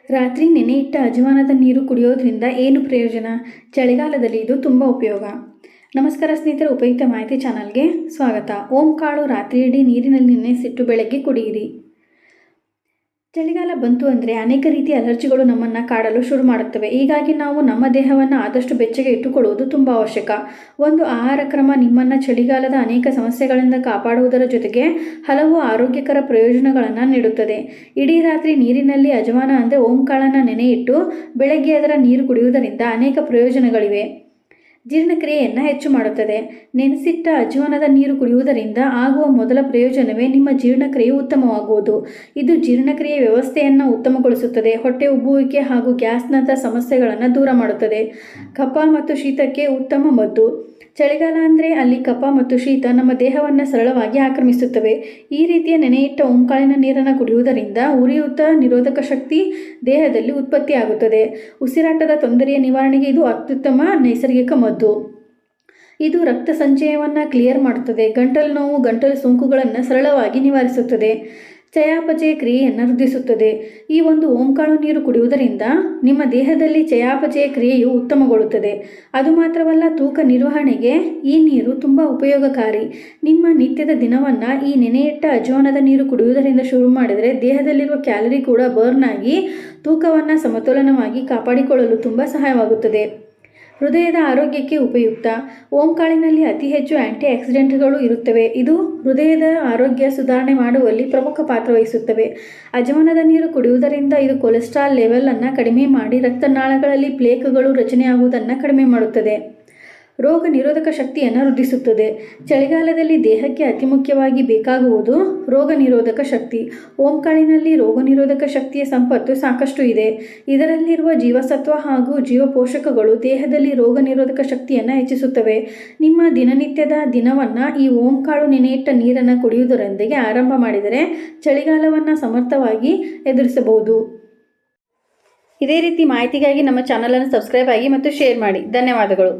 ರಾತ್ರಿ ನೆನೆಯಿಟ್ಟ ಅಜವಾನದ ನೀರು ಕುಡಿಯೋದ್ರಿಂದ ಏನು ಪ್ರಯೋಜನ? ಚಳಿಗಾಲದಲ್ಲಿ ಇದು ತುಂಬ ಉಪಯೋಗ. ನಮಸ್ಕಾರ ಸ್ನೇಹಿತರೆ, ಉಪಯುಕ್ತ ಮಾಹಿತಿ ಚಾನಲ್ಗೆ ಸ್ವಾಗತ. ಓಂ ಕಾಳು ರಾತ್ರಿಯಿಡೀ ನೀರಿನಲ್ಲಿ ನೆನೆಸಿಟ್ಟು ಬೆಳಗ್ಗೆ ಕುಡಿಯಿರಿ. ಚಳಿಗಾಲ ಬಂತು ಅಂದರೆ ಅನೇಕ ರೀತಿಯ ಅಲರ್ಜಿಗಳು ನಮ್ಮನ್ನು ಕಾಡಲು ಶುರು ಮಾಡುತ್ತವೆ. ಹೀಗಾಗಿ ನಾವು ನಮ್ಮ ದೇಹವನ್ನು ಆದಷ್ಟು ಬೆಚ್ಚಗೆ ಇಟ್ಟುಕೊಳ್ಳುವುದು ತುಂಬ ಅವಶ್ಯಕ. ಒಂದು ಆಹಾರ ಕ್ರಮ ನಿಮ್ಮನ್ನು ಚಳಿಗಾಲದ ಅನೇಕ ಸಮಸ್ಯೆಗಳಿಂದ ಕಾಪಾಡುವುದರ ಜೊತೆಗೆ ಹಲವು ಆರೋಗ್ಯಕರ ಪ್ರಯೋಜನಗಳನ್ನು ನೀಡುತ್ತದೆ. ಇಡೀ ರಾತ್ರಿ ನೀರಿನಲ್ಲಿ ಅಜವಾನ ಅಂದರೆ ಓಂ ಕಾಳನ್ನು ನೆನೆಯಿಟ್ಟು ಬೆಳಗ್ಗೆ ಅದರ ನೀರು ಕುಡಿಯುವುದರಿಂದ ಅನೇಕ ಪ್ರಯೋಜನಗಳಿವೆ. ಜೀರ್ಣಕ್ರಿಯೆಯನ್ನು ಹೆಚ್ಚು ಮಾಡುತ್ತದೆ. ನೆನೆಸಿಟ್ಟ ಅಜವಾನದ ನೀರು ಕುಡಿಯುವುದರಿಂದ ಆಗುವ ಮೊದಲ ಪ್ರಯೋಜನವೇ ನಿಮ್ಮ ಜೀರ್ಣಕ್ರಿಯೆ ಉತ್ತಮವಾಗುವುದು. ಇದು ಜೀರ್ಣಕ್ರಿಯೆ ವ್ಯವಸ್ಥೆಯನ್ನು ಉತ್ತಮಗೊಳಿಸುತ್ತದೆ. ಹೊಟ್ಟೆ ಉಬ್ಬುವಿಕೆ ಹಾಗೂ ಗ್ಯಾಸ್ನಂಥ ಸಮಸ್ಯೆಗಳನ್ನು ದೂರ ಮಾಡುತ್ತದೆ. ಕಫ ಮತ್ತು ಶೀತಕ್ಕೆ ಉತ್ತಮ ಮದ್ದು. ಚಳಿಗಾಲ ಅಂದರೆ ಅಲ್ಲಿ ಕಫ ಮತ್ತು ಶೀತ ನಮ್ಮ ದೇಹವನ್ನು ಸರಳವಾಗಿ ಆಕ್ರಮಿಸುತ್ತವೆ. ಈ ರೀತಿಯ ನೆನೆಯಿಟ್ಟ ಓಂಕಾಳಿನ ನೀರನ್ನು ಕುಡಿಯುವುದರಿಂದ ಉರಿಯೂತ ನಿರೋಧಕ ಶಕ್ತಿ ದೇಹದಲ್ಲಿ ಉತ್ಪತ್ತಿಯಾಗುತ್ತದೆ. ಉಸಿರಾಟದ ತೊಂದರೆಯ ನಿವಾರಣೆಗೆ ಇದು ಅತ್ಯುತ್ತಮ ನೈಸರ್ಗಿಕ ಮದ್ದು. ಇದು ರಕ್ತ ಸಂಚಯವನ್ನು ಕ್ಲಿಯರ್ ಮಾಡುತ್ತದೆ. ಗಂಟಲು ನೋವು, ಗಂಟಲು ಸೋಂಕುಗಳನ್ನು ಸರಳವಾಗಿ ನಿವಾರಿಸುತ್ತದೆ. ಚಯಾಪಚಯ ಕ್ರಿಯೆಯನ್ನು ವೃದ್ಧಿಸುತ್ತದೆ. ಈ ಒಂದು ಓಂಕಾಳು ನೀರು ಕುಡಿಯುವುದರಿಂದ ನಿಮ್ಮ ದೇಹದಲ್ಲಿ ಚಯಾಪಚಯ ಕ್ರಿಯೆಯು ಉತ್ತಮಗೊಳ್ಳುತ್ತದೆ. ಅದು ಮಾತ್ರವಲ್ಲ, ತೂಕ ನಿರ್ವಹಣೆಗೆ ಈ ನೀರು ತುಂಬ ಉಪಯೋಗಕಾರಿ. ನಿಮ್ಮ ನಿತ್ಯದ ದಿನವನ್ನು ಈ ನೆನೆಯಿಟ್ಟ ಅಜವಾನದ ನೀರು ಕುಡಿಯುವುದರಿಂದ ಶುರು ಮಾಡಿದರೆ ದೇಹದಲ್ಲಿರುವ ಕ್ಯಾಲರಿ ಕೂಡ ಬರ್ನ್ ಆಗಿ ತೂಕವನ್ನು ಸಮತೋಲನವಾಗಿ ಕಾಪಾಡಿಕೊಳ್ಳಲು ತುಂಬ ಸಹಾಯವಾಗುತ್ತದೆ. ಹೃದಯದ ಆರೋಗ್ಯಕ್ಕೆ ಉಪಯುಕ್ತ. ಓಂಕಾಳಿನಲ್ಲಿ ಅತಿ ಹೆಚ್ಚು ಆ್ಯಂಟಿ ಆಕ್ಸಿಡೆಂಟ್ಗಳು ಇರುತ್ತವೆ. ಇದು ಹೃದಯದ ಆರೋಗ್ಯ ಸುಧಾರಣೆ ಮಾಡುವಲ್ಲಿ ಪ್ರಮುಖ ಪಾತ್ರ ವಹಿಸುತ್ತವೆ. ಅಜವಾನದ ನೀರು ಕುಡಿಯುವುದರಿಂದ ಇದು ಕೊಲೆಸ್ಟ್ರಾಲ್ ಲೆವೆಲನ್ನು ಕಡಿಮೆ ಮಾಡಿ ರಕ್ತನಾಳಗಳಲ್ಲಿ ಪ್ಲೇಕ್ಗಳು ರಚನೆಯಾಗುವುದನ್ನು ಕಡಿಮೆ ಮಾಡುತ್ತದೆ. ರೋಗ ನಿರೋಧಕ ಶಕ್ತಿಯನ್ನು ವೃದ್ಧಿಸುತ್ತದೆ. ಚಳಿಗಾಲದಲ್ಲಿ ದೇಹಕ್ಕೆ ಅತಿ ಮುಖ್ಯವಾಗಿ ಬೇಕಾಗುವುದು ರೋಗ ನಿರೋಧಕ ಶಕ್ತಿ. ಓಂಕಾಳಿನಲ್ಲಿ ರೋಗ ನಿರೋಧಕ ಶಕ್ತಿಯ ಸಂಪತ್ತು ಸಾಕಷ್ಟು ಇದೆ. ಇದರಲ್ಲಿರುವ ಜೀವಸತ್ವ ಹಾಗೂ ಜೀವಪೋಷಕಗಳು ದೇಹದಲ್ಲಿ ರೋಗ ನಿರೋಧಕ ಶಕ್ತಿಯನ್ನು ಹೆಚ್ಚಿಸುತ್ತವೆ. ನಿಮ್ಮ ದಿನನಿತ್ಯದ ದಿನವನ್ನು ಈ ಓಂಕಾಳು ನೆನೆಯಿಟ್ಟ ನೀರನ್ನು ಕುಡಿಯುವುದರೊಂದಿಗೆ ಆರಂಭ ಮಾಡಿದರೆ ಚಳಿಗಾಲವನ್ನು ಸಮರ್ಥವಾಗಿ ಎದುರಿಸಬಹುದು. ಇದೇ ರೀತಿ ಮಾಹಿತಿಗಾಗಿ ನಮ್ಮ ಚಾನಲನ್ನು ಸಬ್ಸ್ಕ್ರೈಬ್ ಆಗಿ ಮತ್ತು ಶೇರ್ ಮಾಡಿ. ಧನ್ಯವಾದಗಳು.